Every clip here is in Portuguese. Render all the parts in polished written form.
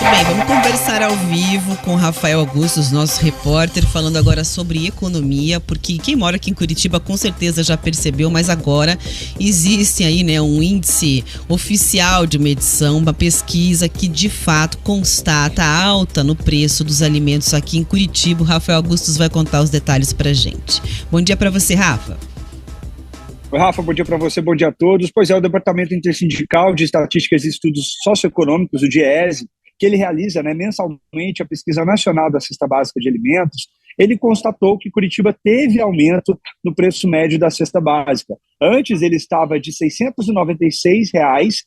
Bem, vamos conversar ao vivo com Rafael Augustos, nosso repórter, falando agora sobre economia, porque quem mora aqui em Curitiba com certeza já percebeu, mas agora existe aí, né, um índice oficial de medição, uma pesquisa que de fato constata a alta no preço dos alimentos aqui em Curitiba. O Rafael Augustos vai contar os detalhes pra gente. Bom dia pra você, Rafa. Oi, Rafa, bom dia para você, bom dia a todos. Pois é, o Departamento Intersindical de Estatísticas e Estudos Socioeconômicos, o DIEESE, que ele realiza, né, mensalmente a pesquisa nacional da cesta básica de alimentos, ele constatou que Curitiba teve aumento no preço médio da cesta básica. Antes ele estava de R$ 696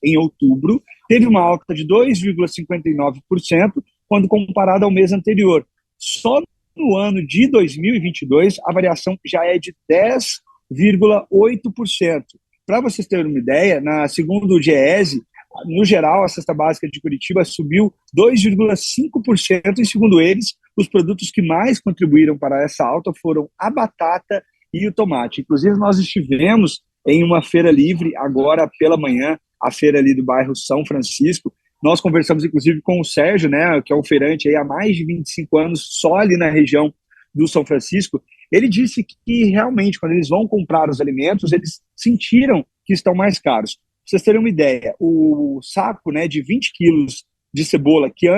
em outubro, teve uma alta de 2,59% quando comparado ao mês anterior. Só no ano de 2022, a variação já é de 10,8%. Para vocês terem uma ideia, segundo o DIEESE, no geral, a cesta básica de Curitiba subiu 2,5% e, segundo eles, os produtos que mais contribuíram para essa alta foram a batata e o tomate. Inclusive, nós estivemos em uma feira livre agora pela manhã, a feira ali do bairro São Francisco. Nós conversamos, inclusive, com o Sérgio, né, que é um feirante aí há mais de 25 anos, só ali na região do São Francisco. Ele disse que realmente, quando eles vão comprar os alimentos, eles sentiram que estão mais caros. Pra vocês terem uma ideia, o saco, né, de 20 quilos de cebola, que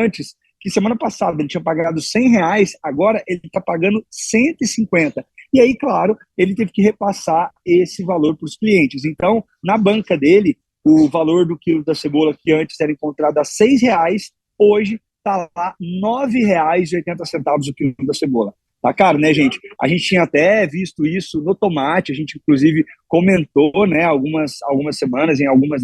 semana passada ele tinha pagado R$100, agora ele está pagando 150. E aí, claro, ele teve que repassar esse valor para os clientes. Então, na banca dele, o valor do quilo da cebola, que antes era encontrado a R$6, hoje está lá R$9,80 o quilo da cebola. Tá caro, né, gente? A gente tinha até visto isso no tomate, a gente inclusive comentou, né, algumas semanas em algumas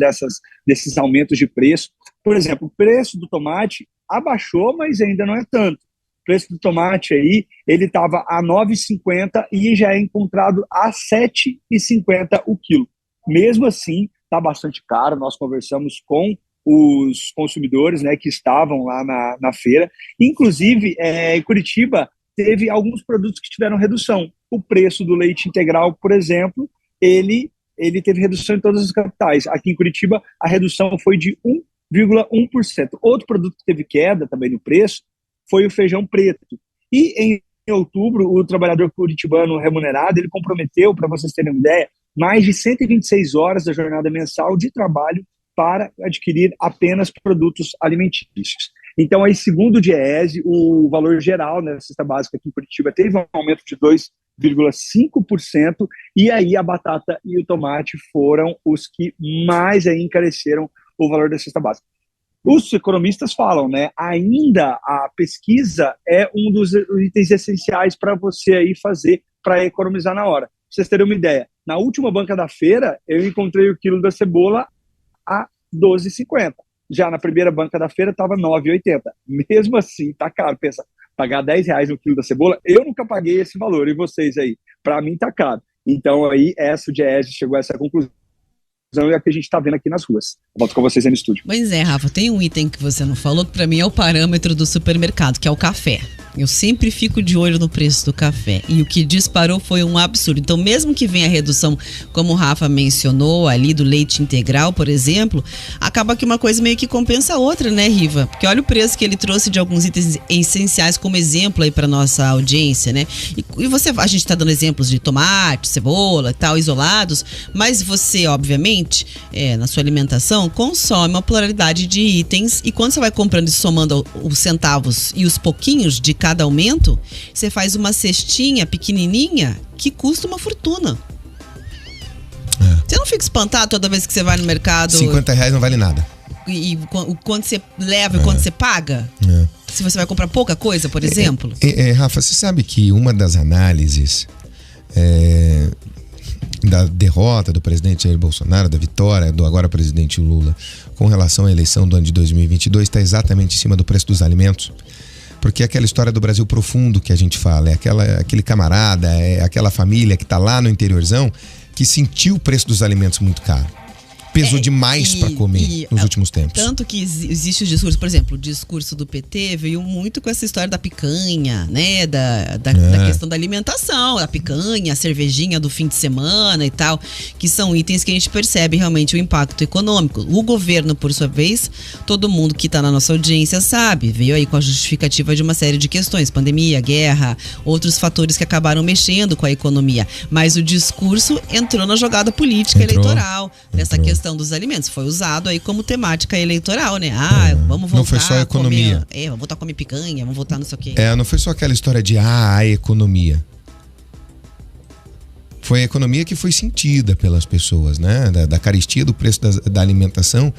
desses aumentos de preço. Por exemplo, o preço do tomate abaixou, mas ainda não é tanto. O preço do tomate aí, ele estava a R$ 9,50 e já é encontrado a R$ 7,50 o quilo. Mesmo assim, está bastante caro. Nós conversamos com os consumidores, né, que estavam lá na feira. Inclusive, em Curitiba, teve alguns produtos que tiveram redução. O preço do leite integral, por exemplo, ele teve redução em todas as capitais. Aqui em Curitiba, a redução foi de 1,1%. Outro produto que teve queda também no preço foi o feijão preto. E em outubro, o trabalhador curitibano remunerado, ele comprometeu, para vocês terem uma ideia, mais de 126 horas da jornada mensal de trabalho para adquirir apenas produtos alimentícios. Então, aí, segundo o DIEESE, o valor geral, né, da cesta básica aqui em Curitiba teve um aumento de 2,5%, e aí a batata e o tomate foram os que mais aí encareceram o valor da cesta básica. Os economistas falam, né, ainda a pesquisa é um dos itens essenciais para você aí fazer para economizar na hora. Pra vocês terem uma ideia, na última banca da feira, eu encontrei o quilo da cebola a R$12,50. Já na primeira banca da feira estava R$9,80. Mesmo assim, tá caro. Pensa, pagar R$10 no quilo da cebola, eu nunca paguei esse valor. E vocês aí? Para mim tá caro. Então aí, o DIEESE chegou a essa conclusão, é a que a gente está vendo aqui nas ruas. Volto com vocês aí no estúdio. Pois é, Rafa, tem um item que você não falou, que para mim é o parâmetro do supermercado, que é o café. Eu sempre fico de olho no preço do café. E o que disparou foi um absurdo. Então, mesmo que venha a redução, como o Rafa mencionou, ali do leite integral, por exemplo, acaba que uma coisa meio que compensa a outra, né, Riva? Porque olha o preço que ele trouxe de alguns itens essenciais como exemplo aí para nossa audiência, né? E a gente está dando exemplos de tomate, cebola e tal, isolados, mas você, obviamente, na sua alimentação, consome uma pluralidade de itens, e quando você vai comprando e somando os centavos e os pouquinhos de cada aumento, você faz uma cestinha pequenininha que custa uma fortuna. Você não fica espantado toda vez que você vai no mercado? R$50 não vale nada. E o quanto você leva e quanto você paga? Se você vai comprar pouca coisa, por exemplo? Rafa, você sabe que uma das análises da derrota do presidente Jair Bolsonaro, da vitória do agora presidente Lula com relação à eleição do ano de 2022 está exatamente em cima do preço dos alimentos? Porque é aquela história do Brasil profundo que a gente fala, é aquele camarada, é aquela família que está lá no interiorzão que sentiu o preço dos alimentos muito caro. pesou demais para comer nos últimos tempos. Tanto que existe o discurso, por exemplo, o discurso do PT veio muito com essa história da picanha, né? Da questão da alimentação, a picanha, a cervejinha do fim de semana e tal, que são itens que a gente percebe realmente o impacto econômico. O governo, por sua vez, todo mundo que está na nossa audiência sabe, veio aí com a justificativa de uma série de questões, pandemia, guerra, outros fatores que acabaram mexendo com a economia. Mas o discurso entrou na jogada política eleitoral, nessa questão dos alimentos. Foi usado aí como temática eleitoral, né? Vamos voltar. Não foi só a economia. Vamos voltar a comer picanha, vamos voltar não sei o quê. Não foi só aquela história de a economia. Foi a economia que foi sentida pelas pessoas, né? Da carestia do preço da alimentação,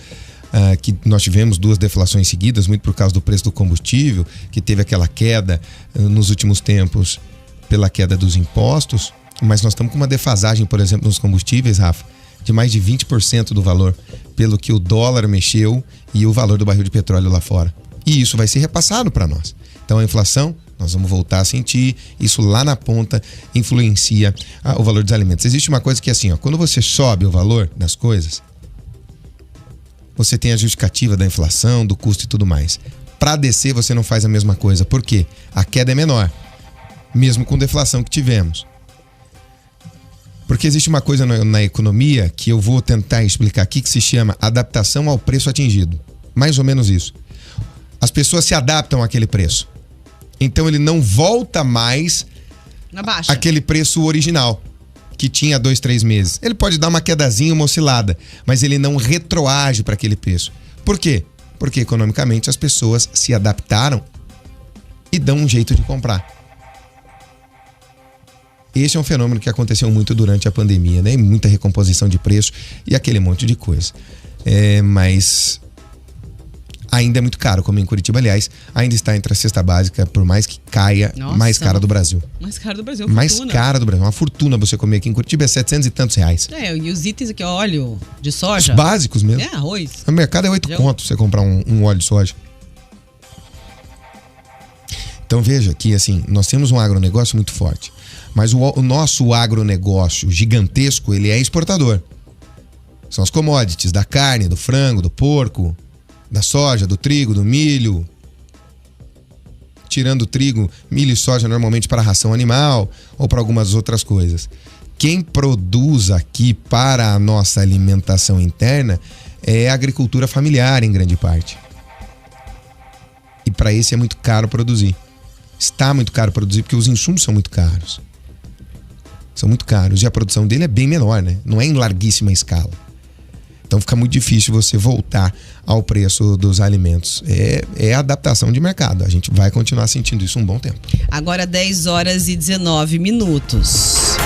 que nós tivemos 2 deflações seguidas, muito por causa do preço do combustível, que teve aquela queda nos últimos tempos pela queda dos impostos, mas nós estamos com uma defasagem, por exemplo, nos combustíveis, Rafa, de mais de 20% do valor, pelo que o dólar mexeu e o valor do barril de petróleo lá fora. E isso vai ser repassado para nós. Então a inflação, nós vamos voltar a sentir, isso lá na ponta influencia o valor dos alimentos. Existe uma coisa que é assim, quando você sobe o valor das coisas, você tem a justificativa da inflação, do custo e tudo mais. Para descer você não faz a mesma coisa. Por quê? A queda é menor, mesmo com deflação que tivemos. Porque existe uma coisa na economia que eu vou tentar explicar aqui que se chama adaptação ao preço atingido. Mais ou menos isso. As pessoas se adaptam àquele preço. Então ele não volta mais àquele preço original que tinha 2, 3 meses. Ele pode dar uma quedazinha, uma oscilada, mas ele não retroage para aquele preço. Por quê? Porque economicamente as pessoas se adaptaram e dão um jeito de comprar. Esse é um fenômeno que aconteceu muito durante a pandemia, né? Muita recomposição de preço e aquele monte de coisa. Mas ainda é muito caro, como em Curitiba, aliás, ainda está entre a cesta básica, por mais que caia, mais cara do Brasil. Mais cara do Brasil, mais cara do Brasil. Uma fortuna você comer aqui em Curitiba, é 700 e tantos reais. E os itens aqui, óleo de soja. Os básicos mesmo. Arroz. No mercado é 8 contos você comprar um óleo de soja. Então veja que assim, nós temos um agronegócio muito forte. Mas o nosso agronegócio gigantesco, ele é exportador. São as commodities da carne, do frango, do porco, da soja, do trigo, do milho. Tirando o trigo, milho e soja normalmente para ração animal ou para algumas outras coisas. Quem produz aqui para a nossa alimentação interna é a agricultura familiar em grande parte. E para esse é muito caro produzir. Está muito caro produzir porque os insumos são muito caros. São muito caros e a produção dele é bem menor, né? Não é em larguíssima escala. Então fica muito difícil você voltar ao preço dos alimentos. É adaptação de mercado. A gente vai continuar sentindo isso um bom tempo. Agora 10h19.